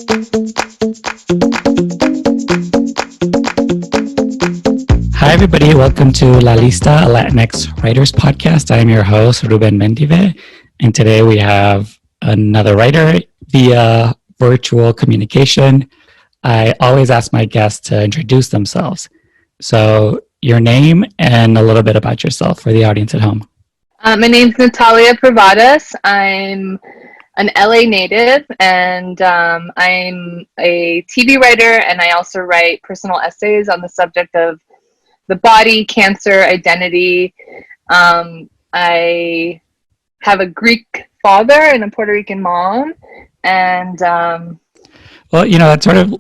Hi, everybody. Welcome to La Lista, a LatinX writers podcast. I am your host, Ruben Mendive, and today we have another writer via virtual communication. I always ask my guests to introduce themselves. So, your name and a little bit about yourself for the audience at home. My name's Natalia Provatas. I'm an LA native, and I'm a TV writer, and I also write personal essays on the subject of the body, cancer, identity. I have a Greek father and a Puerto Rican mom, and well, that sort of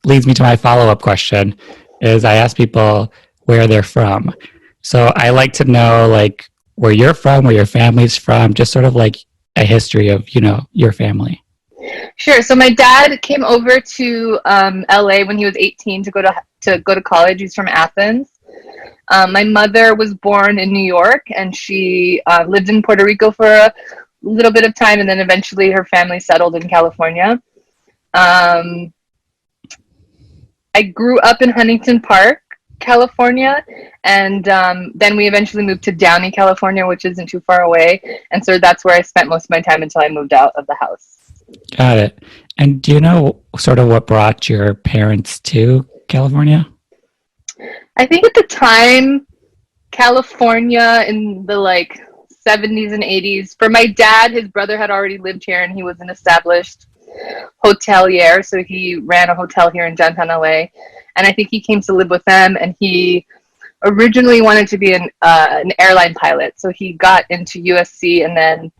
leads me to my follow-up question. Is I ask people where they're from. So I like to know like where you're from, where your family's from, just sort of like a history of your family. Sure. So my dad came over to LA when he was 18 to go to college. He's from Athens. My mother was born in New York, and she lived in Puerto Rico for a little bit of time, and then eventually her family settled in California. I grew up in Huntington Park, California, and then we eventually moved to Downey, California, which isn't too far away, and so that's where I spent most of my time until I moved out of the house. Got it. And do you know sort of what brought your parents to California? I think at the time, California in the 70s and 80s, for my dad, his brother had already lived here and he was an established hotelier, so he ran a hotel here in downtown LA, and I think he came to live with them, and he originally wanted to be an airline pilot, so he got into USC, and then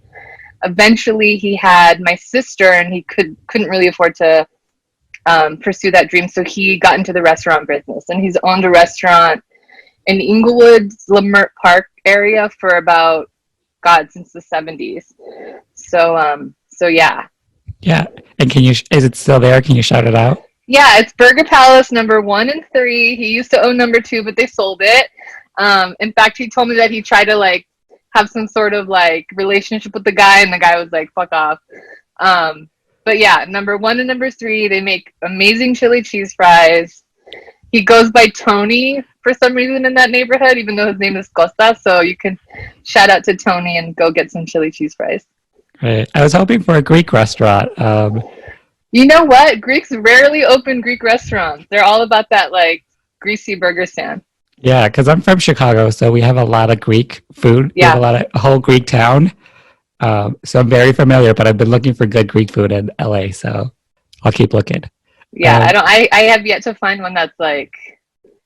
eventually he had my sister, and he couldn't really afford to pursue that dream, so he got into the restaurant business, and he's owned a restaurant in Inglewood's Leimert Park area for about since the 70s. So yeah. Yeah. And is it still there? Can you shout it out? Yeah, it's Burger Palace number 1 and 3. He used to own number 2, but they sold it. In fact, he told me that he tried to have some sort of relationship with the guy, and the guy was like, fuck off. But yeah, number 1 and number 3, they make amazing chili cheese fries. He goes by Tony for some reason in that neighborhood, even though his name is Costa. So you can shout out to Tony and go get some chili cheese fries. Right. I was hoping for a Greek restaurant. You know what? Greeks rarely open Greek restaurants. They're all about that greasy burger stand. Yeah, because I'm from Chicago, so we have a lot of Greek food. Yeah. We have a whole Greek town. So I'm very familiar, but I've been looking for good Greek food in LA, so I'll keep looking. Yeah, I have yet to find one that's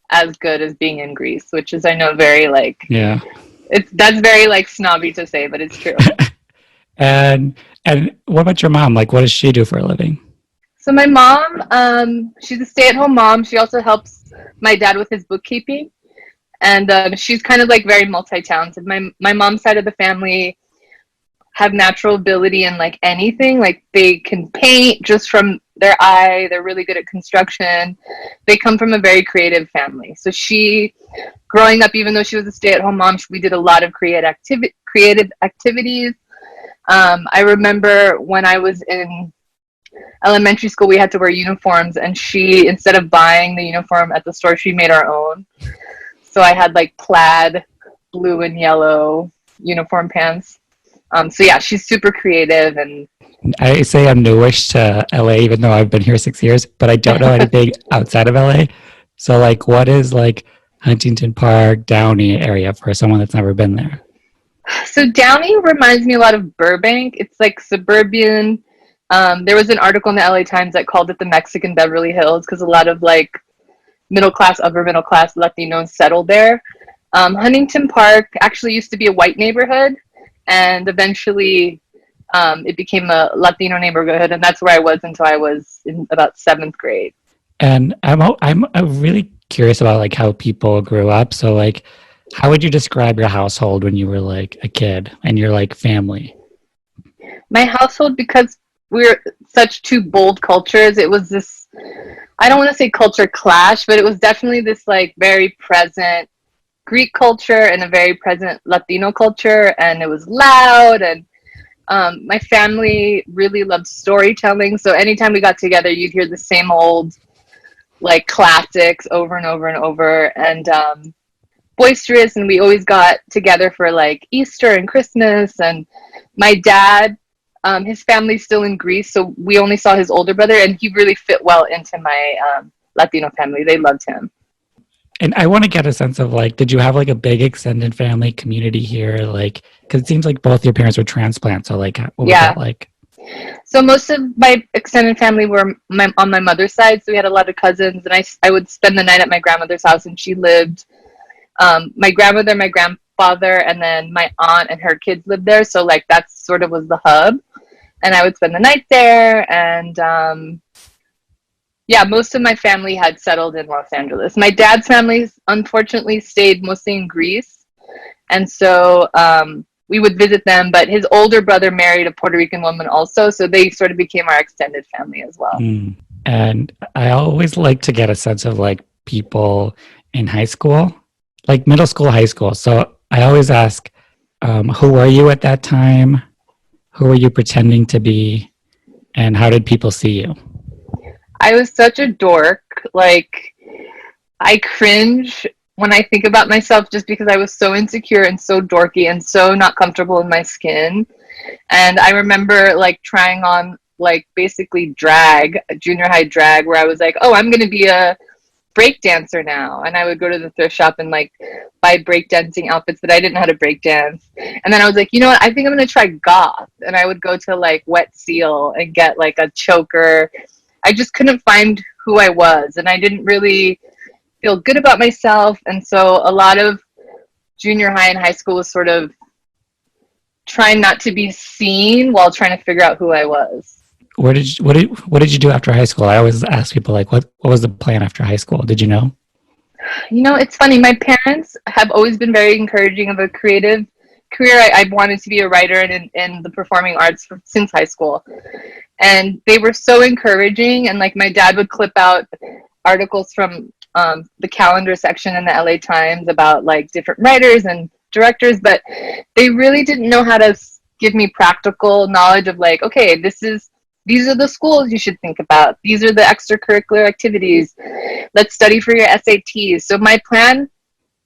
as good as being in Greece, which is, I know, very yeah. That's very snobby to say, but it's true. And what about your mom? What does she do for a living? So my mom, she's a stay-at-home mom. She also helps my dad with his bookkeeping, and she's kind of very multi-talented. My mom's side of the family have natural ability in anything. They can paint just from their eye. They're really good at construction. They come from a very creative family. So she, growing up, even though she was a stay-at-home mom, we did a lot of creative activities. I remember when I was in elementary school, we had to wear uniforms, and she, instead of buying the uniform at the store, she made our own. So I had plaid blue and yellow uniform pants. So yeah, she's super creative. And I say I'm newish to LA, even though I've been here 6 years, but I don't know anything outside of LA. So what is Huntington Park, Downey area for someone that's never been there? So Downey reminds me a lot of Burbank. It's suburban. There was an article in the LA Times that called it the Mexican Beverly Hills, because a lot of middle class, upper middle class Latinos settled there. Huntington Park actually used to be a white neighborhood, and eventually it became a Latino neighborhood, and that's where I was until I was in about 7th grade. And I'm really curious about how people grew up. So how would you describe your household when you were a kid and your family? My household, because we're such two bold cultures, it was this, I don't want to say culture clash, but it was definitely this very present Greek culture and a very present Latino culture, and it was loud, and My family really loved storytelling, so anytime we got together, you'd hear the same old like classics over and over and over, and boisterous. And we always got together for like Easter and Christmas. And my dad, his family's still in Greece, so we only saw his older brother, and he really fit well into my Latino family. They loved him. And I want to get a sense of like, did you have like a big extended family community here? Like, because it seems like both your parents were transplants. So like, what was that like? So most of my extended family were on my mother's side. So we had a lot of cousins, and I would spend the night at my grandmother's house, and she lived, my grandmother, my grandfather, and then my aunt and her kids lived there. So like that sort of was the hub. And I would spend the night there. And yeah, most of my family had settled in Los Angeles. My dad's family, unfortunately, stayed mostly in Greece. And so we would visit them, but his older brother married a Puerto Rican woman also. So they sort of became our extended family as well. And I always like to get a sense of like people in high school, like middle school, high school. So I always ask, who were you at that time? Who were you pretending to be? And how did people see you? I was such a dork. Like, I cringe when I think about myself just because I was so insecure and so dorky and so not comfortable in my skin. And I remember like trying on like basically drag, junior high drag, where I was like, oh, I'm going to be a break dancer now. And I would go to the thrift shop and like buy breakdancing outfits, but I didn't know how to break dance. And then I was like, you know what? I think I'm going to try goth. And I would go to like Wet Seal and get like a choker. I just couldn't find who I was, and I didn't really feel good about myself. And so a lot of junior high and high school was sort of trying not to be seen while trying to figure out who I was. What did you do after high school? I always ask people like, what was the plan after high school? Did you know? You know, it's funny. My parents have always been very encouraging of a creative career. I wanted to be a writer and in the performing arts since high school. And they were so encouraging. And like my dad would clip out articles from the calendar section in the LA Times about like different writers and directors, but they really didn't know how to give me practical knowledge of like, okay, these are the schools you should think about. These are the extracurricular activities. Let's study for your SATs. So my plan,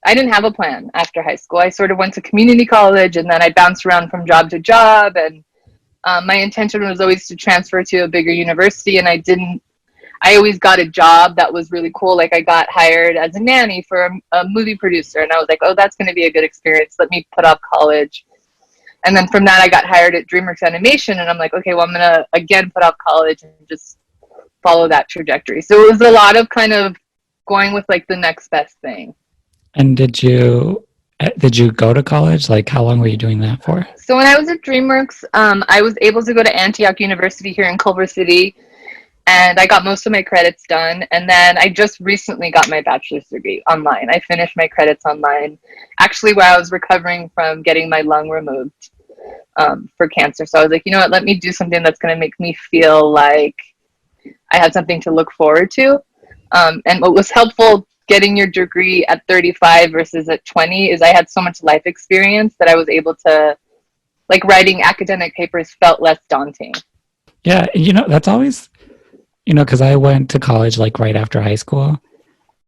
I didn't have a plan after high school. I sort of went to community college, and then I bounced around from job to job. And my intention was always to transfer to a bigger university, and I always got a job that was really cool. Like I got hired as a nanny for a movie producer, and I was like, oh, that's going to be a good experience. Let me put off college. And then from that, I got hired at DreamWorks Animation, and I'm like, okay, well, I'm going to again put off college and just follow that trajectory. So it was a lot of kind of going with like the next best thing. And did you go to college? Like, how long were you doing that for? So when I was at DreamWorks, I was able to go to Antioch University here in Culver City, and I got most of my credits done. And then I just recently got my bachelor's degree online. I finished my credits online, actually, while I was recovering from getting my lung removed for cancer. So I was like, you know what, let me do something that's going to make me feel like I had something to look forward to. And what was helpful getting your degree at 35 versus at 20 is I had so much life experience that I was able to, like, writing academic papers felt less daunting. Yeah, you know, that's always, you know, because I went to college like right after high school.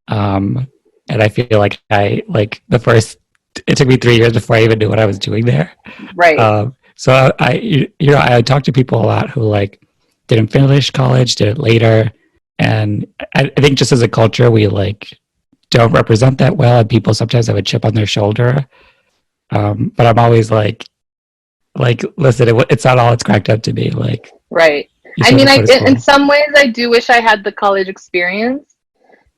And I feel like it took me 3 years before I even knew what I was doing there. Right. So I talk to people a lot who like didn't finish college, did it later. And I think just as a culture, we like don't represent that well, and people sometimes have a chip on their shoulder. But I'm always like, listen, it's not all it's cracked up to be. Like, right. I mean, in some ways, I do wish I had the college experience.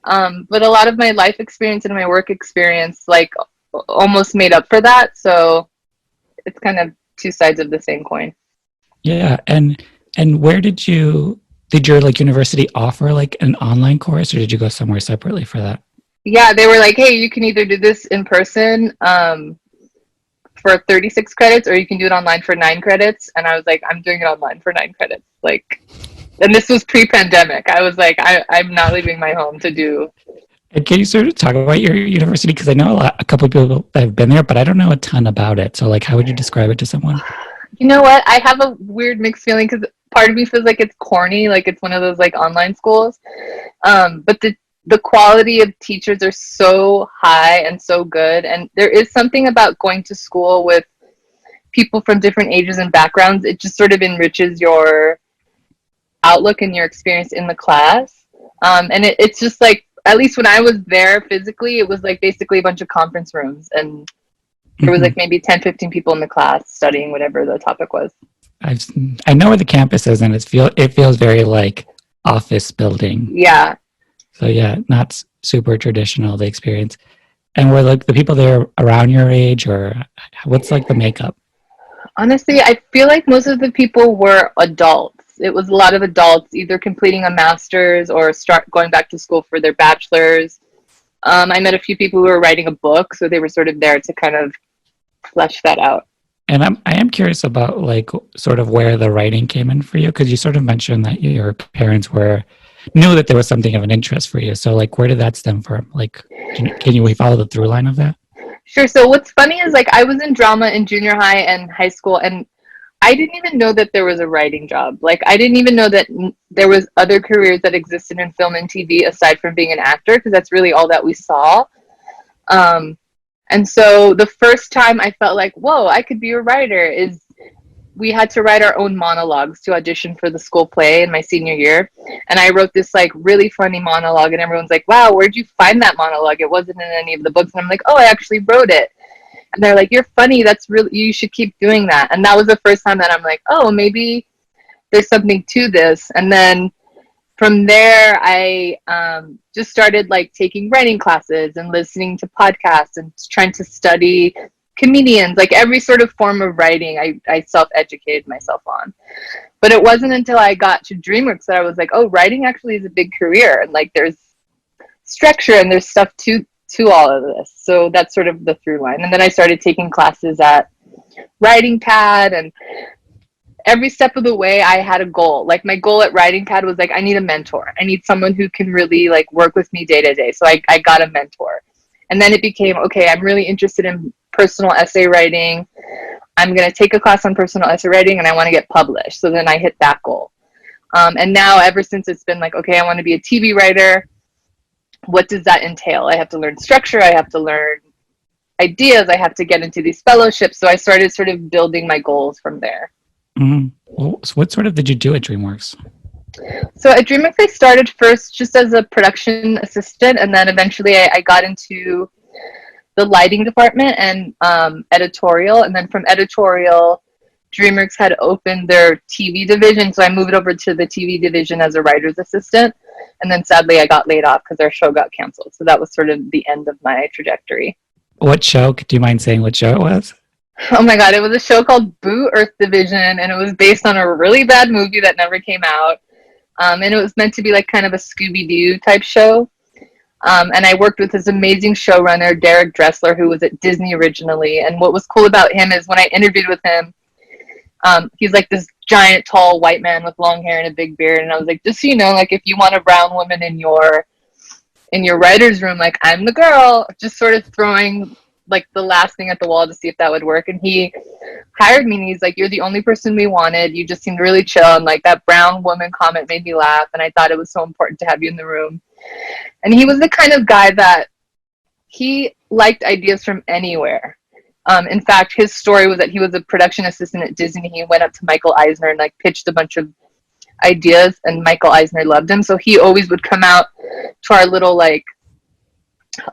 But a lot of my life experience and my work experience, like, almost made up for that. So it's kind of two sides of the same coin. Yeah. And where did your like university offer like an online course, or did you go somewhere separately for that? Yeah, they were like, hey, you can either do this in person for 36 credits, or you can do it online for 9 credits. And I was like, I'm doing it online for 9 credits. Like, and this was pre-pandemic. I was like, I'm not leaving my home to do. And can you sort of talk about your university? Because I know a couple of people that have been there, but I don't know a ton about it. So like, how would you describe it to someone? You know what? I have a weird mixed feeling because part of me feels like it's corny, like it's one of those like online schools. But the quality of teachers are so high and so good, and there is something about going to school with people from different ages and backgrounds. It just sort of enriches your outlook and your experience in the class. And it's just like, at least when I was there physically, it was like basically a bunch of conference rooms, and there was Mhm. like maybe 10, 15 people in the class studying whatever the topic was. I've, I know where the campus is, and it feels very like office building. Yeah. So yeah, not super traditional, the experience. And were like the people there around your age, or what's like the makeup? Honestly, I feel like most of the people were adults. It was a lot of adults either completing a master's or start going back to school for their bachelor's. I met a few people who were writing a book, so they were sort of there to kind of flesh that out. And I am curious about like sort of where the writing came in for you, because you sort of mentioned that your parents knew that there was something of an interest for you. So like, where did that stem from? Like, can you follow the through line of that? Sure. So what's funny is like I was in drama in junior high and high school, and I didn't even know that there was a writing job. Like I didn't even know that there was other careers that existed in film and TV aside from being an actor, because that's really all that we saw. Um, and so the first time I felt like, whoa, I could be a writer is we had to write our own monologues to audition for the school play in my senior year. And I wrote this like really funny monologue, and everyone's like, wow, where'd you find that monologue? It wasn't in any of the books. And I'm like, oh, I actually wrote it. And they're like, you're funny. That's really, you should keep doing that. And that was the first time that I'm like, oh, maybe there's something to this. And then from there, I just started like taking writing classes and listening to podcasts and trying to study comedians, like every sort of form of writing I self-educated myself on. But it wasn't until I got to DreamWorks that I was like, oh, writing actually is a big career, and like there's structure and there's stuff to all of this. So that's sort of the through line. And then I started taking classes at Writing Pad, and every step of the way I had a goal. Like my goal at Writing Pad was like, I need a mentor. I need someone who can really like work with me day to day. So I got a mentor. And then it became, okay, I'm really interested in personal essay writing. I'm going to take a class on personal essay writing, and I want to get published. So then I hit that goal. And now ever since, it's been like, okay, I want to be a TV writer. What does that entail? I have to learn structure. I have to learn ideas. I have to get into these fellowships. So I started sort of building my goals from there. Mm-hmm. Well, so what sort of did you do at DreamWorks? So at DreamWorks, I started first just as a production assistant, and then eventually I got into the lighting department and editorial. And then from editorial, DreamWorks had opened their TV division, so I moved over to the TV division as a writer's assistant. And then sadly, I got laid off because our show got canceled. So that was sort of the end of my trajectory. What show? Do you mind saying what show it was? Oh my God, it was a show called Boo Earth Division, and it was based on a really bad movie that never came out. And it was meant to be like kind of a Scooby-Doo type show. And I worked with this amazing showrunner, Derek Dressler, who was at Disney originally. And what was cool about him is when I interviewed with him, he's like this giant, tall white man with long hair and a big beard. And I was like, just so you know, like if you want a brown woman in your writer's room, like I'm the girl, just sort of throwing like the last thing at the wall to see if that would work. And he hired me, and he's like, you're the only person we wanted. You just seemed really chill. And like that brown woman comment made me laugh. And I thought it was so important to have you in the room. And he was the kind of guy that he liked ideas from anywhere. In fact, his story was that he was a production assistant at Disney. He went up to Michael Eisner and like pitched a bunch of ideas, and Michael Eisner loved him. So he always would come out to our little like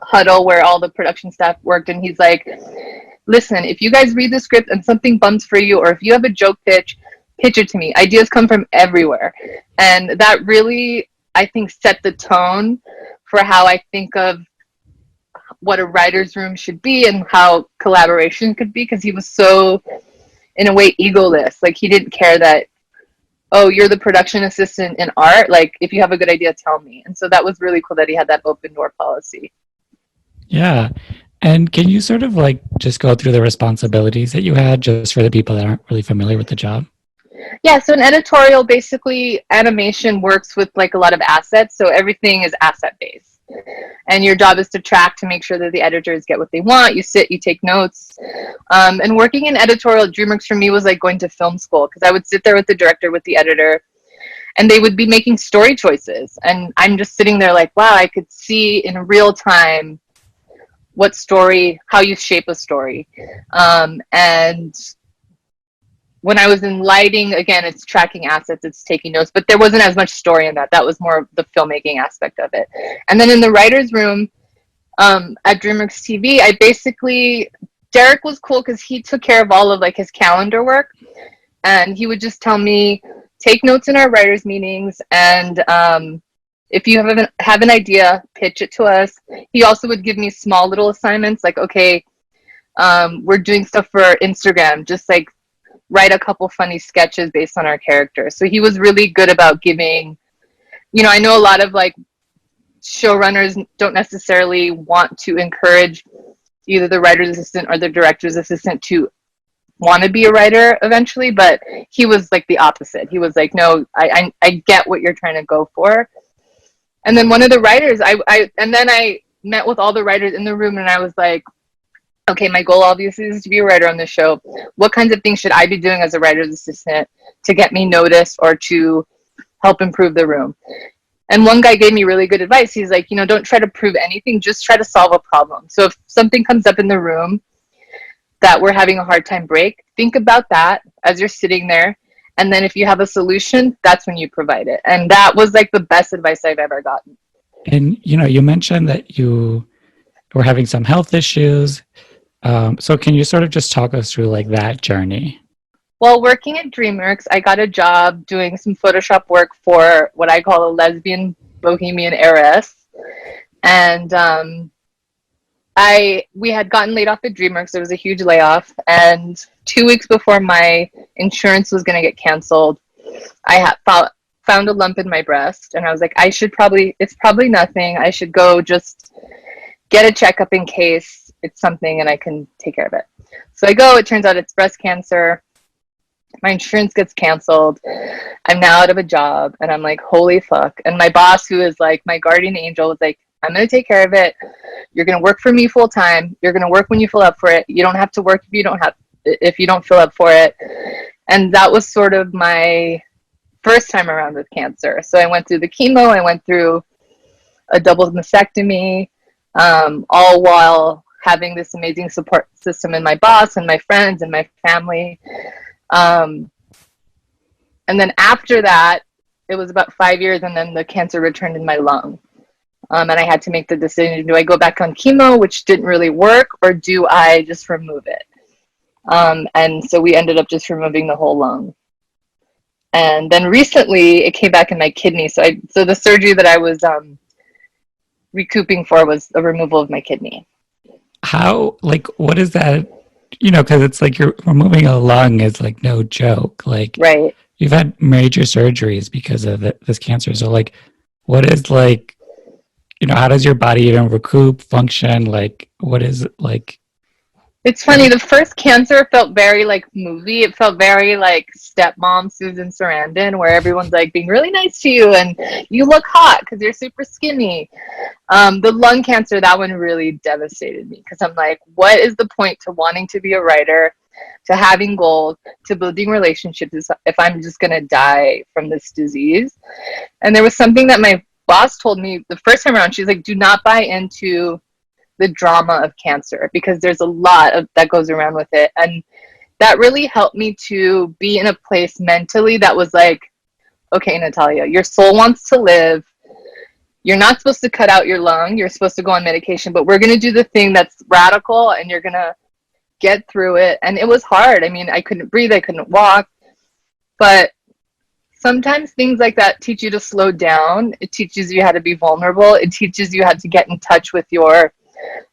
huddle where all the production staff worked, and he's like, listen, if you guys read the script and something bumps for you, or if you have a joke pitch it to me. Ideas come from everywhere. And that really, I think, set the tone for how I think of what a writer's room should be and how collaboration could be, because he was so, in a way, egoless. Like he didn't care that, oh, you're the production assistant in art, like if you have a good idea, tell me. And so that was really cool that he had that open door policy. Yeah. And can you sort of like just go through the responsibilities that you had just for the people that aren't really familiar with the job? Yeah, so in editorial, basically animation works with like a lot of assets, so everything is asset based. and your job is to track to make sure that the editors get what they want. You sit, you take notes. And working in editorial at DreamWorks for me was like going to film school, because I would sit there with the director, with the editor, and they would be making story choices. And I'm just sitting there like, wow, I could see in real time what story, how you shape a story. And when I was in lighting, again, it's tracking assets, it's taking notes, but there wasn't as much story in that. That was more of the filmmaking aspect of it. And then in the writer's room at DreamWorks TV, I basically, Derek was cool because he took care of all of like his calendar work. And he would just tell me, take notes in our writers' meetings, and if you have an idea, pitch it to us. He also would give me small little assignments, like, okay, we're doing stuff for Instagram, just like write a couple funny sketches based on our characters. So he was really good about giving, you know, I know a lot of like showrunners don't necessarily want to encourage either the writer's assistant or the director's assistant to want to be a writer eventually, but he was like the opposite. He was like, no, I get what you're trying to go for. And then one of the writers, and then I met with all the writers in the room, and I was like, okay, my goal obviously is to be a writer on this show. What kinds of things should I be doing as a writer's assistant to get me noticed or to help improve the room? And one guy gave me really good advice. He's like, you know, don't try to prove anything, just try to solve a problem. So if something comes up in the room that we're having a hard time break, think about that as you're sitting there. And then if you have a solution, that's when you provide it. And that was like the best advice I've ever gotten. And, you know, you mentioned that you were having some health issues. So can you sort of just talk us through like that journey? While working at DreamWorks, I got a job doing some Photoshop work for what I call a lesbian bohemian heiress. And we had gotten laid off at DreamWorks. There was a huge layoff. And 2 weeks before my insurance was going to get canceled, I found a lump in my breast. And I was like, it's probably nothing. I should go just get a checkup in case it's something and I can take care of it. So I go, it turns out it's breast cancer. My insurance gets canceled. I'm now out of a job, and I'm like, holy fuck. And my boss, who is like my guardian angel, was like, I'm going to take care of it. You're going to work for me full time. You're going to work when you fill up for it. You don't have to work if you don't fill up for it. And that was sort of my first time around with cancer. So I went through the chemo. I went through a double mastectomy, all while having this amazing support system in my boss and my friends and my family. And then after that, it was about 5 years, and then the cancer returned in my lung. And I had to make the decision, do I go back on chemo, which didn't really work, or do I just remove it? And so we ended up just removing the whole lung. And then recently it came back in my kidney. So the surgery that I was recouping for was a removal of my kidney. How, like, what is that? You know, because it's like you're removing a lung is like no joke. Like, right. You've had major surgeries because of this cancer. So, like, what is like, you know, how does your body even recoup, function? Like, what is it like? It's funny. The first cancer felt very like movie. It felt very like Stepmom Susan Sarandon, where everyone's like being really nice to you and you look hot because you're super skinny. The lung cancer, that one really devastated me, because I'm like, what is the point to wanting to be a writer, to having goals, to building relationships if I'm just going to die from this disease? And there was something that my boss told me the first time around. She's like, do not buy into the drama of cancer, because there's a lot that goes around with it. And that really helped me to be in a place mentally that was like, okay, Natalia, your soul wants to live. You're not supposed to cut out your lung. You're supposed to go on medication, but we're going to do the thing that's radical, and you're going to get through it. And it was hard. I mean, I couldn't breathe. I couldn't walk. But sometimes things like that teach you to slow down. It teaches you how to be vulnerable. It teaches you how to get in touch with your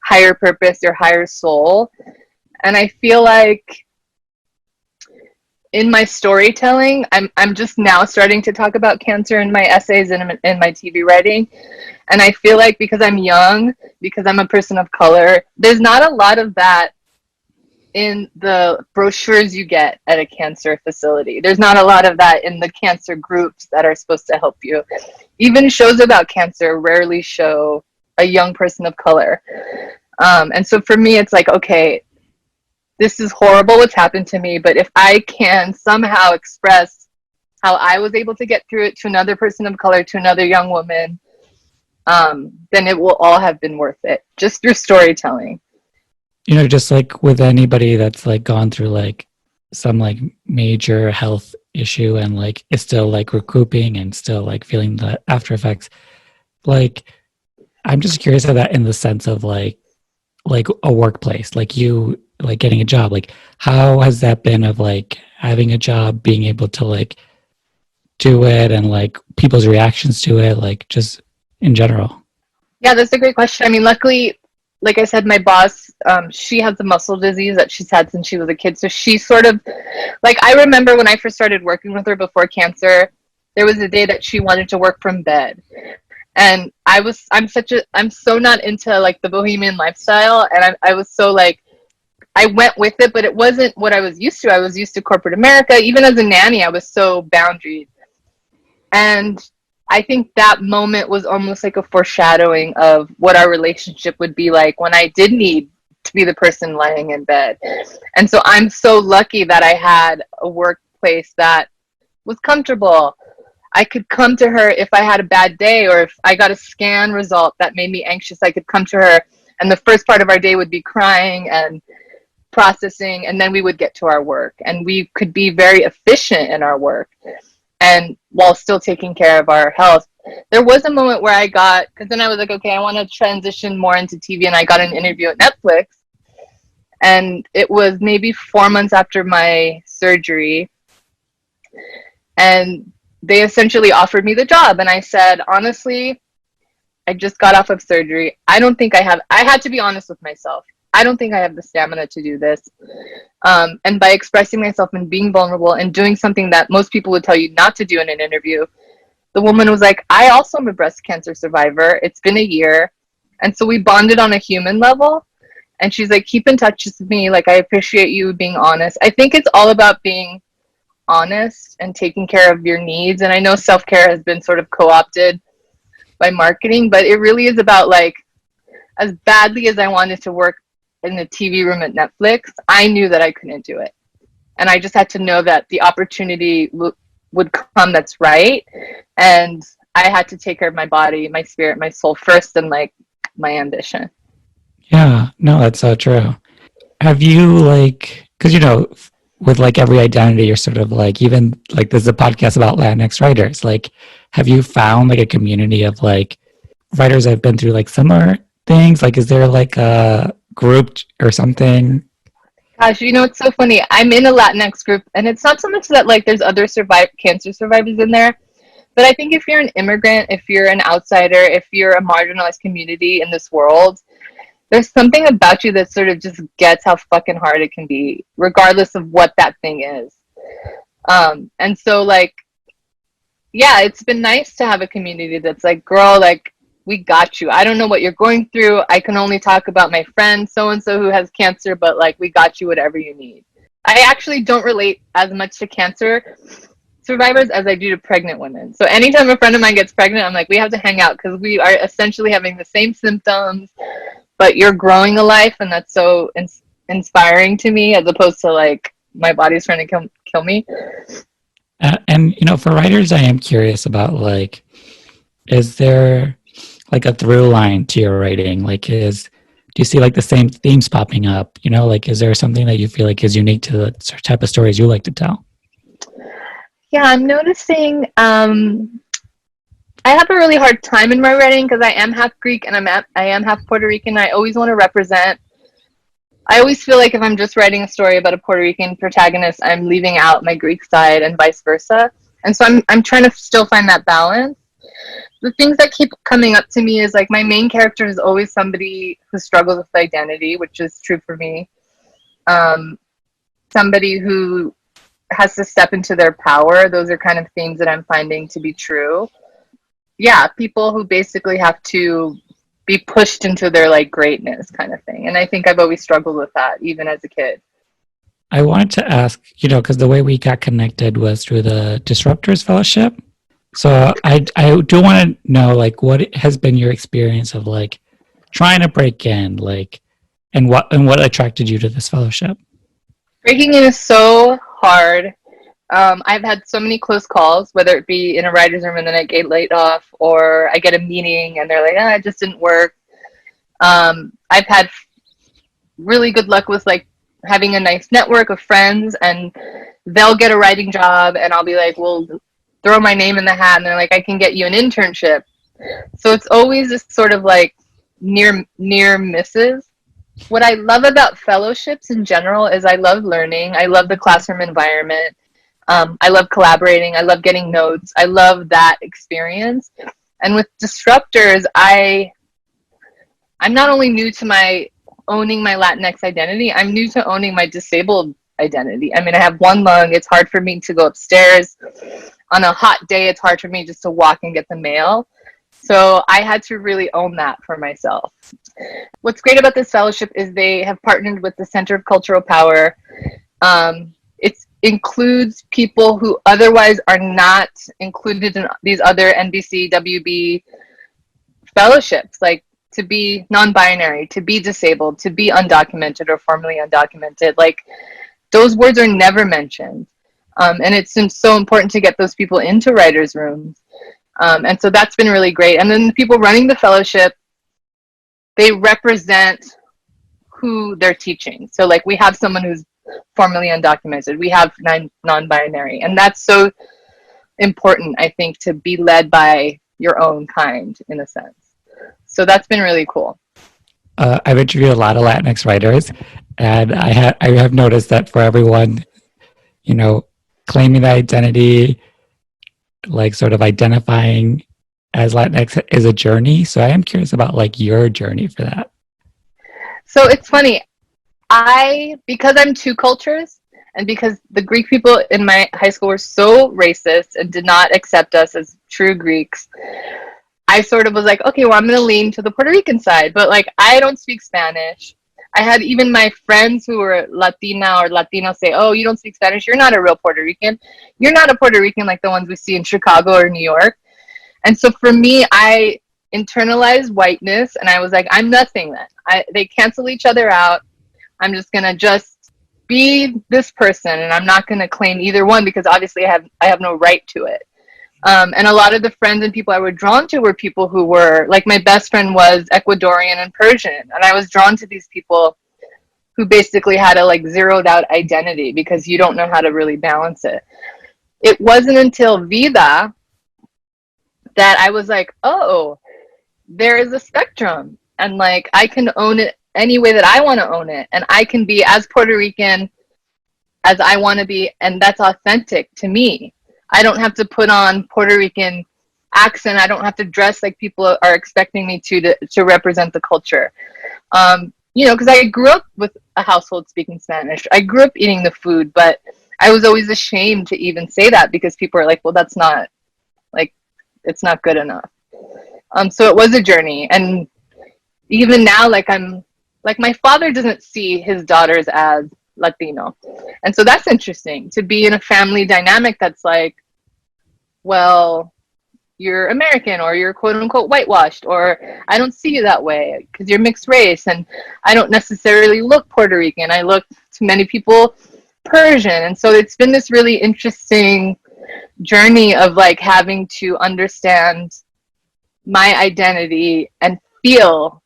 higher purpose, your higher soul. And I feel like in my storytelling, I'm just now starting to talk about cancer in my essays and in my TV writing. And I feel like because I'm young, because I'm a person of color, there's not a lot of that in the brochures you get at a cancer facility. There's not a lot of that in the cancer groups that are supposed to help you. Even shows about cancer rarely show a young person of color. And so for me, it's like, okay, this is horrible what's happened to me, but if I can somehow express how I was able to get through it to another person of color, to another young woman, then it will all have been worth it, just through storytelling. You know, just like with anybody that's like gone through like some like major health issue and like is still like recouping and still like feeling the after effects, like I'm just curious of that in the sense of like a workplace, like you like getting a job, like how has that been of like having a job, being able to like do it and like people's reactions to it, like just in general? Yeah, that's a great question. I mean, luckily, like I said, my boss, she has a muscle disease that she's had since she was a kid. So she sort of, like, I remember when I first started working with her before cancer, there was a day that she wanted to work from bed. And I'm so not into like the bohemian lifestyle. And I was so like, I went with it, but it wasn't what I was used to. I was used to corporate America. Even as a nanny, I was so boundaried. And I think that moment was almost like a foreshadowing of what our relationship would be like when I did need to be the person lying in bed. And so I'm so lucky that I had a workplace that was comfortable. I could come to her if I had a bad day, or if I got a scan result that made me anxious, I could come to her, and the first part of our day would be crying and processing, and then we would get to our work, and we could be very efficient in our work and while still taking care of our health. There was a moment where because then I was like, okay, I want to transition more into TV, and I got an interview at Netflix, and it was maybe 4 months after my surgery, and they essentially offered me the job, and I said, honestly, I just got off of surgery. I had to be honest with myself. I don't think I have the stamina to do this. And by expressing myself and being vulnerable and doing something that most people would tell you not to do in an interview, the woman was like, I also am a breast cancer survivor. It's been a year. And so we bonded on a human level. And she's like, keep in touch with me. Like, I appreciate you being honest. I think it's all about being honest and taking care of your needs. And I know self-care has been sort of co-opted by marketing, but it really is about, like, as badly as I wanted to work in the TV room at Netflix, I knew that I couldn't do it. And I just had to know that the opportunity would come that's right. And I had to take care of my body, my spirit, my soul first, and like my ambition. Yeah, no, that's so true. Have you like, because you know, with like every identity, you're sort of like, even like there's a podcast about Latinx writers. Like, have you found like a community of like writers that have been through like similar things? Like, is there like a group or something? Gosh, you know, it's so funny. I'm in a Latinx group, and it's not so much that like there's other cancer survivors in there, but I think if you're an immigrant, if you're an outsider, if you're a marginalized community in this world, there's something about you that sort of just gets how fucking hard it can be, regardless of what that thing is. And so, like, yeah, it's been nice to have a community that's like, girl, like, we got you. I don't know what you're going through. I can only talk about my friend so-and-so who has cancer, but like, we got you whatever you need. I actually don't relate as much to cancer survivors as I do to pregnant women. So anytime a friend of mine gets pregnant, I'm like, we have to hang out because we are essentially having the same symptoms, but you're growing a life, and that's so inspiring to me, as opposed to like, my body's trying to kill me. And you know, for writers, I am curious about like, is there like a through line to your writing? Like, do you see like the same themes popping up? You know, like, is there something that you feel like is unique to the type of stories you like to tell? Yeah, I'm noticing. I have a really hard time in my writing because I am half Greek and I am half Puerto Rican. I always want to represent. I always feel like if I'm just writing a story about a Puerto Rican protagonist, I'm leaving out my Greek side and vice versa. And so I'm trying to still find that balance. The things that keep coming up to me is like, my main character is always somebody who struggles with identity, which is true for me. Somebody who has to step into their power. Those are kind of themes that I'm finding to be true. Yeah, people who basically have to be pushed into their like greatness kind of thing. And I think I've always struggled with that, even as a kid. I wanted to ask, you know, because the way we got connected was through the Disruptors Fellowship. So I do want to know, like, what has been your experience of like trying to break in, like, and what attracted you to this fellowship? Breaking in is so hard. I've had so many close calls, whether it be in a writer's room and then I get laid off, or I get a meeting and they're like, it just didn't work. I've had really good luck with like having a nice network of friends, and they'll get a writing job and I'll be like, well, throw my name in the hat, and they're like, I can get you an internship. So it's always this sort of like near misses. What I love about fellowships in general is I love learning. I love the classroom environment. I love collaborating. I love getting notes. I love that experience. And with disruptors, I'm not only new to owning my Latinx identity, I'm new to owning my disabled identity. I mean, I have one lung. It's hard for me to go upstairs. On a hot day, it's hard for me just to walk and get the mail. So I had to really own that for myself. What's great about this fellowship is they have partnered with the Center of Cultural Power. It includes people who otherwise are not included in these other NBC, WB fellowships, like to be non-binary, to be disabled, to be undocumented or formerly undocumented. Like, those words are never mentioned. And it's so important to get those people into writers' rooms. And so that's been really great. And then the people running the fellowship, they represent who they're teaching. So like we have someone who's formerly undocumented, we have non-binary, and that's so important, I think, to be led by your own kind in a sense. So that's been really cool. I've interviewed a lot of Latinx writers, and I have noticed that for everyone, you know, claiming the identity, like sort of identifying as Latinx is a journey. So I am curious about like your journey for that. So it's funny, because I'm two cultures, and because the Greek people in my high school were so racist and did not accept us as true Greeks, I sort of was like, okay, well, I'm going to lean to the Puerto Rican side, but like, I don't speak Spanish. I had even my friends who were Latina or Latino say, oh, you don't speak Spanish, you're not a real Puerto Rican. You're not a Puerto Rican like the ones we see in Chicago or New York. And so for me, I internalized whiteness, and I was like, I'm nothing then. They cancel each other out. I'm just going to just be this person, and I'm not going to claim either one because obviously I have no right to it. And a lot of the friends and people I were drawn to were people who were, like my best friend was Ecuadorian and Persian. And I was drawn to these people who basically had a like zeroed out identity because you don't know how to really balance it. It wasn't until Vida that I was like, oh, there is a spectrum. And like, I can own it any way that I want to own it. And I can be as Puerto Rican as I want to be. And that's authentic to me. I don't have to put on Puerto Rican accent. I don't have to dress like people are expecting me to represent the culture. You know, because I grew up with a household speaking Spanish. I grew up eating the food, but I was always ashamed to even say that because people are like, well, that's not, like, it's not good enough. So it was a journey. And even now, like, my father doesn't see his daughters as Latino. And so that's interesting to be in a family dynamic that's like, well, you're American, or you're quote unquote whitewashed, or I don't see you that way because you're mixed race, and I don't necessarily look Puerto Rican. I look to many people Persian. And so it's been this really interesting journey of like having to understand my identity and feel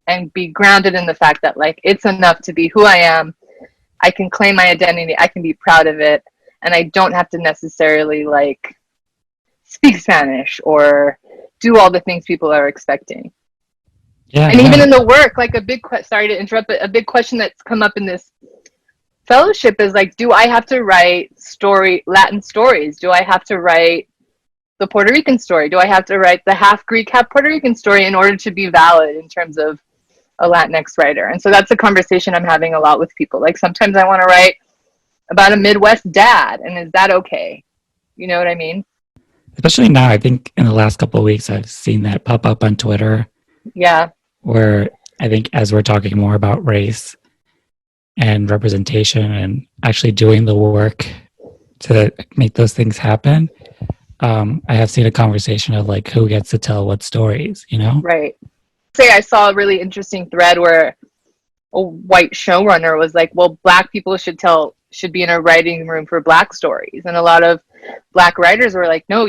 and be grounded in the fact that like it's enough to be who I am. I can claim my identity, I can be proud of it, and I don't have to necessarily like speak Spanish or do all the things people are expecting. Yeah, and even in the work, like sorry to interrupt, but a big question that's come up in this fellowship is like, do I have to write Latin stories? Do I have to write the Puerto Rican story? Do I have to write the half Greek, half Puerto Rican story in order to be valid in terms of a Latinx writer? And so that's a conversation I'm having a lot with people. Like sometimes I want to write about a Midwest dad, and is that okay? You know what I mean? Especially now, I think in the last couple of weeks, I've seen that pop up on Twitter. Yeah. Where I think as we're talking more about race and representation and actually doing the work to make those things happen, I have seen a conversation of like who gets to tell what stories, you know? Right. say I saw a really interesting thread where a white showrunner was like, well, Black people should be in a writing room for Black stories. And a lot of Black writers were like, no,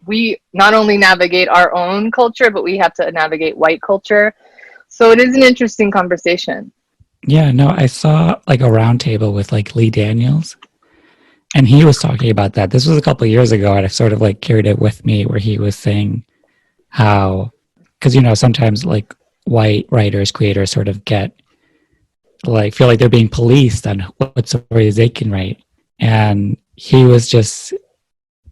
we not only navigate our own culture, but we have to navigate white culture. So it is an interesting conversation. Yeah, no, I saw like a roundtable with like Lee Daniels, and he was talking about that. This was a couple of years ago, and I sort of like carried it with me, where he was saying how, because sometimes like white writers, creators sort of get like feel like they're being policed on what stories they can write, and he was just,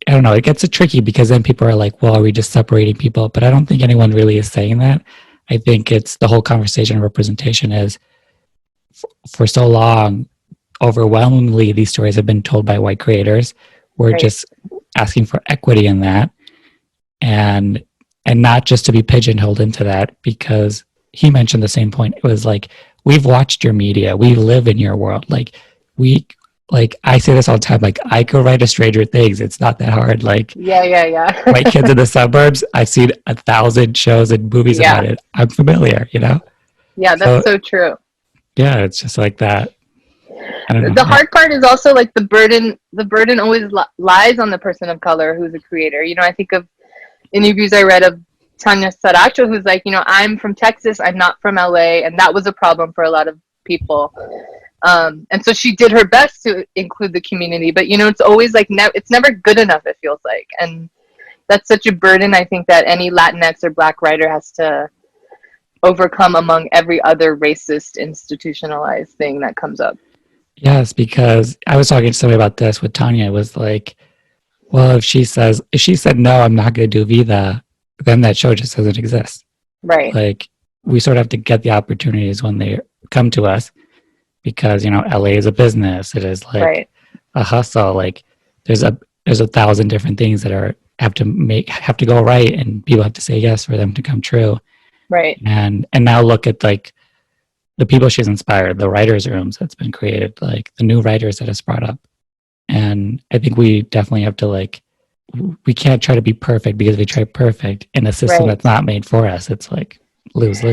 I don't know, it gets tricky because then people are like, well, are we just separating people? But I don't think anyone really is saying that. I think it's the whole conversation of representation is for so long, overwhelmingly, these stories have been told by white creators. We're just asking for equity in that, and not just to be pigeonholed into that, because he mentioned the same point. It was like, we've watched your media, we live in your world. Like I say this all the time, like I could write a Stranger Things. It's not that hard. Like yeah. white kids in the suburbs, I've seen 1,000 shows and movies about it. I'm familiar, Yeah, that's so true. Yeah, it's just like that. I don't know. The hard part is also like the burden always lies on the person of color who's a creator. I think of interviews I read of Tanya Saracho, who's like, I'm from Texas, I'm not from LA, and that was a problem for a lot of people. And so she did her best to include the community, but it's always like it's never good enough, it feels like, and that's such a burden I think that any Latinx or Black writer has to overcome among every other racist institutionalized thing that comes up. Yes, because I was talking to somebody about this with Tanya. It was like, well, if she said no, I'm not going to do Vida, then that show just doesn't exist. Right. Like we sort of have to get the opportunities when they come to us, because LA is a business. It is like a hustle. Like there's 1,000 different things that have to go right, and people have to say yes for them to come true. Right. And now look at like the people she's inspired, the writers' rooms that's been created, like the new writers that has brought up. And I think we definitely have to we can't try to be perfect, because if we try perfect in a system that's not made for us, it's like lose.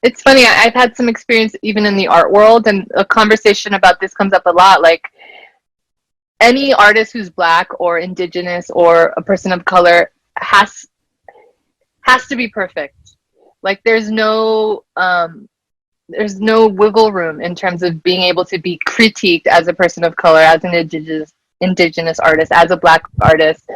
It's funny, I've had some experience even in the art world, and a conversation about this comes up a lot. Like any artist who's Black or Indigenous or a person of color has to be perfect. Like there's no wiggle room in terms of being able to be critiqued as a person of color, as an indigenous artist, as a Black artist.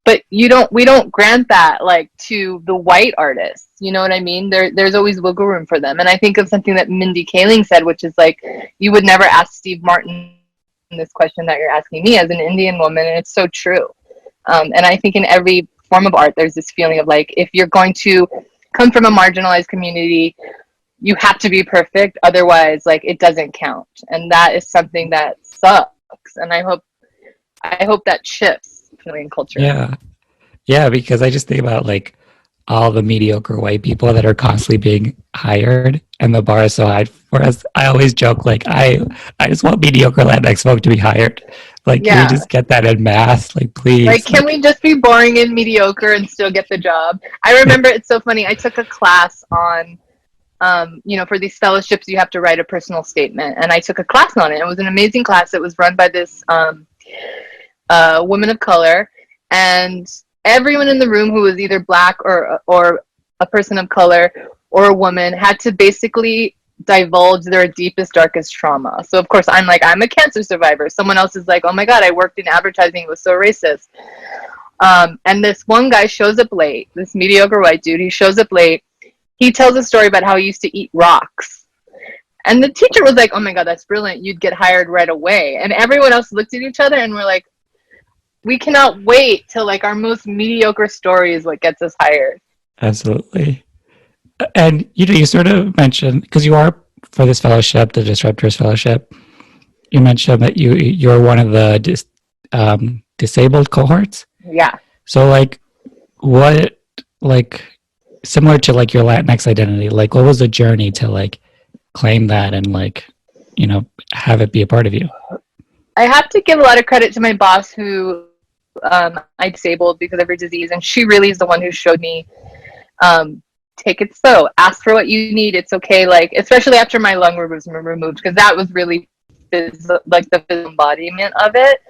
But we don't grant that like to the white artists. You know what I mean? There's always wiggle room for them. And I think of something that Mindy Kaling said, which is like, you would never ask Steve Martin this question that you're asking me as an Indian woman, and it's so true. And I think in every form of art, there's this feeling of like, if you're going to come from a marginalized community, you have to be perfect, otherwise like it doesn't count. And that is something that sucks, and I hope that shifts in culture. Yeah, because I just think about like all the mediocre white people that are constantly being hired, and the bar is so high for us. I always joke like I just want mediocre Latinx folk to be hired. Like, can we just get that en masse? Like, please. Like, can we just be boring and mediocre and still get the job? I remember it's so funny. I took a class on, for these fellowships, you have to write a personal statement. And I took a class on it. It was an amazing class. It was run by this woman of color. And everyone in the room who was either Black or a person of color or a woman had to basically divulge their deepest, darkest trauma. So of course I'm like, I'm a cancer survivor. Someone else is like, oh my God, I worked in advertising, it was so racist. And this one guy shows up late, this mediocre white dude, he shows up late. He tells a story about how he used to eat rocks. And the teacher was like, oh my God, that's brilliant. You'd get hired right away. And everyone else looked at each other and we're like, we cannot wait till like our most mediocre story is what gets us hired. Absolutely. And you sort of mentioned, because you are for this fellowship, the Disruptors Fellowship, you mentioned that you're one of the disabled cohorts. Yeah. So like, what, like, similar to like your Latinx identity, like what was the journey to like claim that and like, have it be a part of you? I have to give a lot of credit to my boss who I disabled because of her disease, and she really is the one who showed me take it slow, ask for what you need. It's okay. Like, especially after my lung was removed, because that was really like the physical embodiment of it.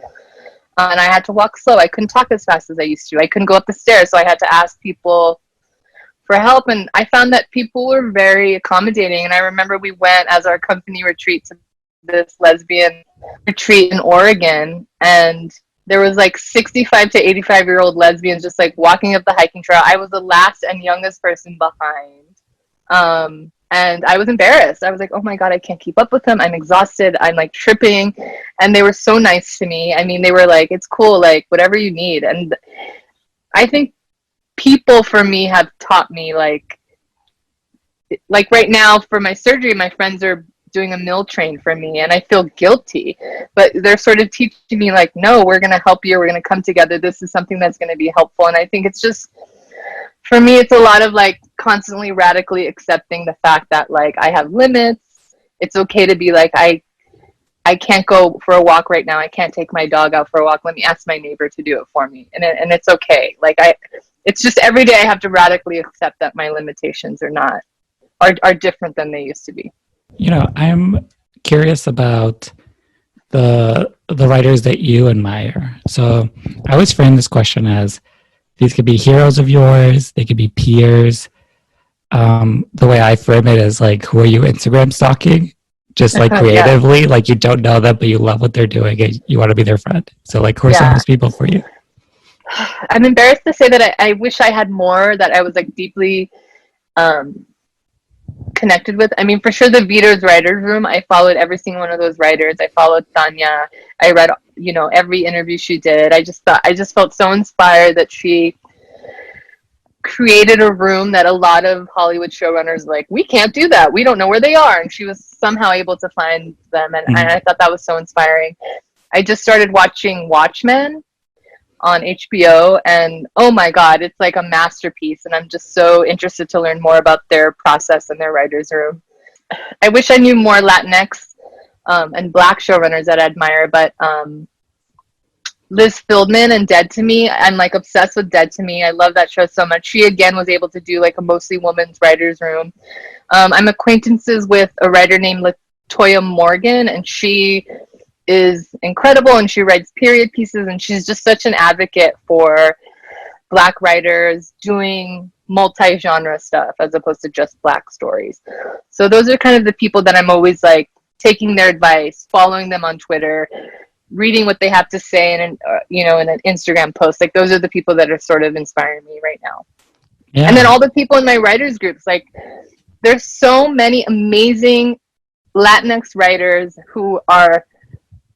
And I had to walk slow. I couldn't talk as fast as I used to. I couldn't go up the stairs. So I had to ask people for help. And I found that people were very accommodating. And I remember we went as our company retreat to this lesbian retreat in Oregon. And there was like 65 to 85-year-old lesbians just like walking up the hiking trail. I was the last and youngest person behind. And I was embarrassed. I was like, oh my God, I can't keep up with them. I'm exhausted. I'm like tripping. And they were so nice to me. I mean, they were like, it's cool, like whatever you need. And I think people for me have taught me like right now for my surgery, my friends are doing a meal train for me and I feel guilty, but they're sort of teaching me like, no, we're going to help you. We're going to come together. This is something that's going to be helpful. And I think it's just, for me, it's a lot of like constantly radically accepting the fact that like I have limits. It's okay to be like, I can't go for a walk right now. I can't take my dog out for a walk. Let me ask my neighbor to do it for me. And it's okay. Like it's just every day I have to radically accept that my limitations are different than they used to be. You know, I'm curious about the writers that you admire. So I always frame this question as these could be heroes of yours, they could be peers. The way I frame it is like, who are you Instagram stalking? Just like creatively, like you don't know them, but you love what they're doing and you want to be their friend. So like, who are some of those people for you? I'm embarrassed to say that I wish I had more that I was like deeply connected with. I mean, for sure, the Beaters writers room, I followed every single one of those writers. I followed Tanya. I read, you know, every interview she did. I just felt so inspired that she created a room that a lot of Hollywood showrunners like, we can't do that. We don't know where they are. And she was somehow able to find them. And I thought that was so inspiring. I just started watching Watchmen on HBO and oh my God, it's like a masterpiece. And I'm just so interested to learn more about their process and their writer's room. I wish I knew more Latinx and Black showrunners that I admire, but Liz Fieldman and Dead to Me, I'm like obsessed with Dead to Me. I love that show so much. She again was able to do like a mostly women's writer's room. I'm acquaintances with a writer named Latoya Morgan, and she is incredible and she writes period pieces and she's just such an advocate for Black writers doing multi-genre stuff as opposed to just Black stories. So those are kind of the people that I'm always like taking their advice, following them on Twitter, reading what they have to say in an Instagram post. Like those are the people that are sort of inspiring me right now. Yeah. And then all the people in my writers groups, like there's so many amazing Latinx writers who are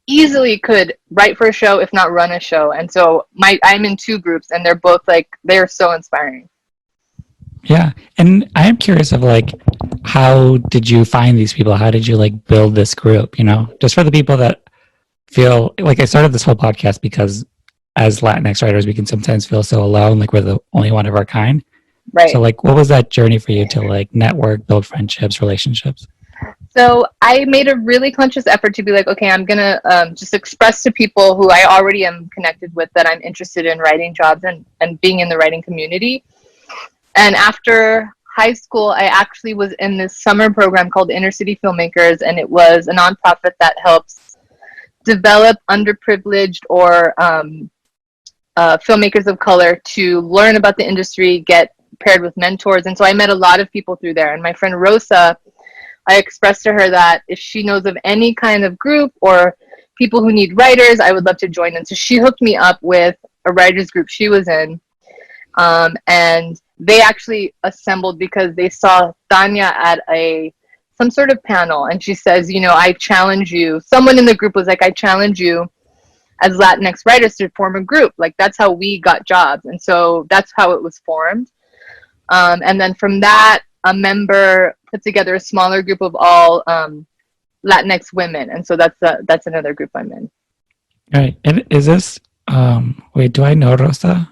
easily could write for a show, if not run a show. And so I'm in two groups and they're both like, they're so inspiring. Yeah. And I am curious of like, how did you find these people? How did you like build this group, you know, just for the people that feel like I started this whole podcast because as Latinx writers, we can sometimes feel so alone, like we're the only one of our kind. Right. So like, what was that journey for you to like network, build friendships, relationships? So I made a really conscious effort to be like, okay, I'm going to just express to people who I already am connected with that I'm interested in writing jobs and being in the writing community. And after high school, I actually was in this summer program called Inner City Filmmakers, and it was a nonprofit that helps develop underprivileged or filmmakers of color to learn about the industry, get paired with mentors. And so I met a lot of people through there. And my friend Rosa, I expressed to her that if she knows of any kind of group or people who need writers, I would love to join them. So she hooked me up with a writers group she was in. And they actually assembled because they saw Tanya at some sort of panel. And she says, you know, I challenge you. Someone in the group was like, I challenge you as Latinx writers to form a group. Like that's how we got jobs. And so that's how it was formed. And then from that, a member put together a smaller group of all Latinx women, and so that's another group I'm in. Right. And is this? Wait, do I know Rosa?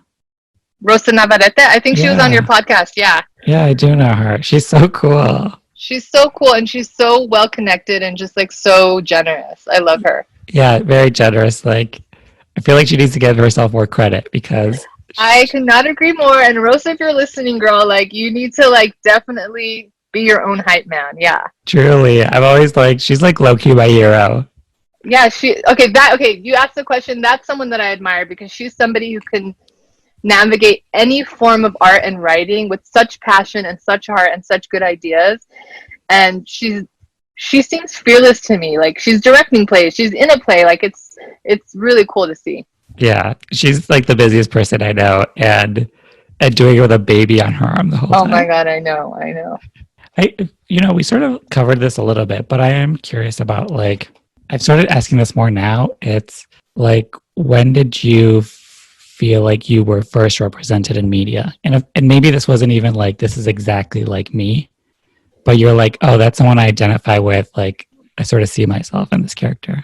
Rosa Navarrete. I think she was on your podcast. Yeah. Yeah, I do know her. She's so cool. She's so cool, and she's so well connected, and just like so generous. I love her. Yeah, very generous. Like, I feel like she needs to give herself more credit because I could not agree more. And Rosa, if you're listening, girl, like you need to like definitely be your own hype man. Yeah. Truly, I've always like she's like low key my hero. Yeah, you asked the question. That's someone that I admire because she's somebody who can navigate any form of art and writing with such passion and such heart and such good ideas. And she seems fearless to me. Like she's directing plays, she's in a play. Like it's really cool to see. Yeah, she's like the busiest person I know, and doing it with a baby on her arm the whole time. Oh my god, I know. We sort of covered this a little bit, but I am curious about like I've started asking this more now. It's like, when did you feel like you were first represented in media? And maybe this wasn't even like this is exactly like me, but you're like, oh, that's someone I identify with. Like I sort of see myself in this character.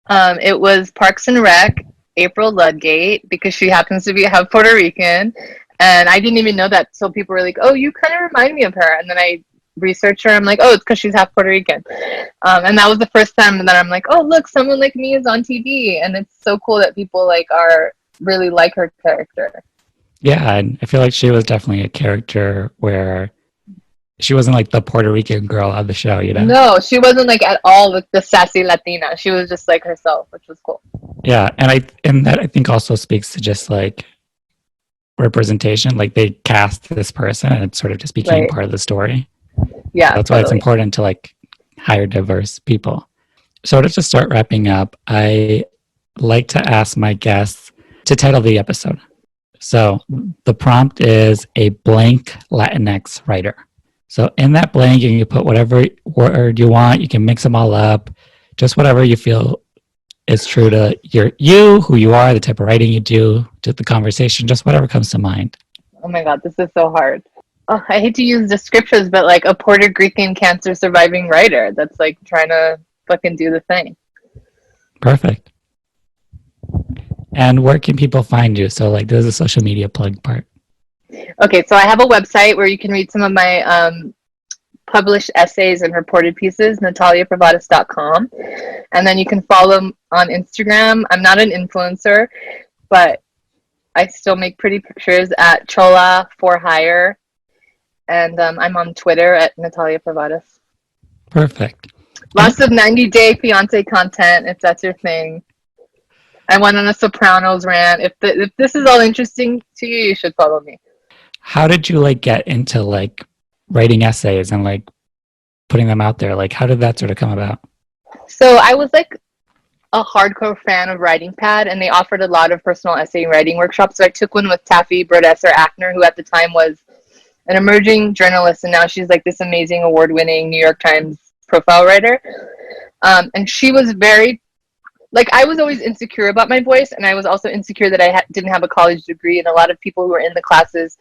It was Parks and Rec, April Ludgate, because she happens to be half Puerto Rican, and I didn't even know that. So people were like, "Oh, you kind of remind me of her," and then I researched her. I'm like, "Oh, it's because she's half Puerto Rican," and that was the first time that I'm like, "Oh, look, someone like me is on TV," and it's so cool that people like are really like her character. Yeah, and I feel like she was definitely a character where she wasn't like the Puerto Rican girl of the show, you know? No, she wasn't like at all the sassy Latina. She was just like herself, which was cool. Yeah, and that I think also speaks to just like representation. Like they cast this person and it sort of just became part of the story. Yeah, that's why it's important to like hire diverse people. So to just start wrapping up, I like to ask my guests to title the episode. So the prompt is a blank Latinx writer. So in that blank, you can put whatever word you want. You can mix them all up, just whatever you feel is true to who you are, the type of writing you do, to the conversation, just whatever comes to mind. Oh my God, this is so hard. Oh, I hate to use descriptions, but like a Puerto Rican cancer surviving writer that's like trying to fucking do the thing. Perfect. And where can people find you? So like there's a social media plug part. Okay, so I have a website where you can read some of my published essays and reported pieces, nataliaprovatas.com. And then you can follow on Instagram. I'm not an influencer, but I still make pretty pictures at Chola for Hire. And I'm on Twitter at Natalia Provatas. Perfect. Lots of 90-day fiance content, if that's your thing. I went on a Sopranos rant. If this is all interesting to you, you should follow me. How did you like get into like writing essays and like putting them out there? Like how did that sort of come about? So I was like a hardcore fan of Writing Pad, and they offered a lot of personal essay writing workshops. So I took one with Taffy Brodesser-Ackner, who at the time was an emerging journalist, and now she's like this amazing award-winning New York Times profile writer. And she was very, like, I was always insecure about my voice, and I was also insecure that I didn't have a college degree, and a lot of people who were in the classes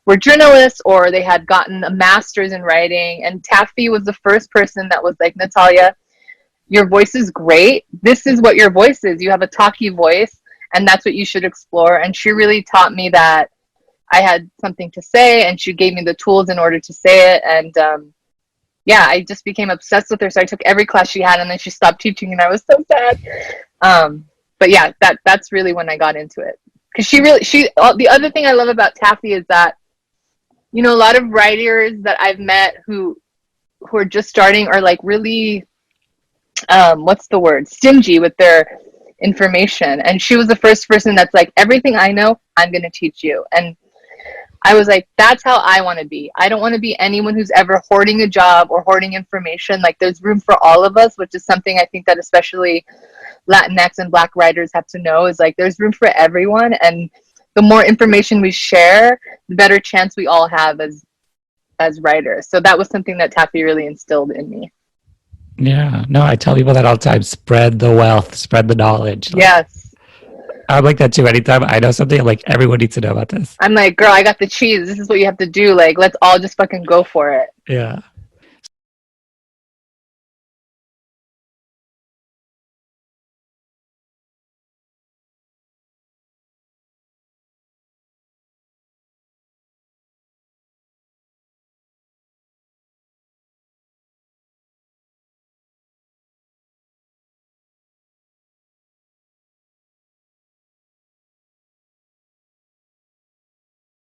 were journalists or they had gotten a master's in writing. And Taffy was the first person that was like, Natalia, your voice is great. This is what your voice is. You have a talky voice, and that's what you should explore. And she really taught me that I had something to say, and she gave me the tools in order to say it. And yeah, I just became obsessed with her. So I took every class she had, and then she stopped teaching, and I was so sad. But yeah, that's really when I got into it. Because the other thing I love about Taffy is that, you know, a lot of writers that I've met who are just starting are like really, stingy with their information. And she was the first person that's like, everything I know, I'm going to teach you. And I was like, that's how I want to be. I don't want to be anyone who's ever hoarding a job or hoarding information. Like there's room for all of us, which is something I think that especially Latinx and Black writers have to know, is like there's room for everyone. And the more information we share, the better chance we all have as writers. So that was something that Taffy really instilled in me. Yeah, no, I tell people that all the time. Spread the wealth, spread the knowledge. Yes. I'm like that too. Anytime I know something, I'm like, everyone needs to know about this. I'm like, girl, I got the cheese. This is what you have to do. Like, let's all just fucking go for it. Yeah.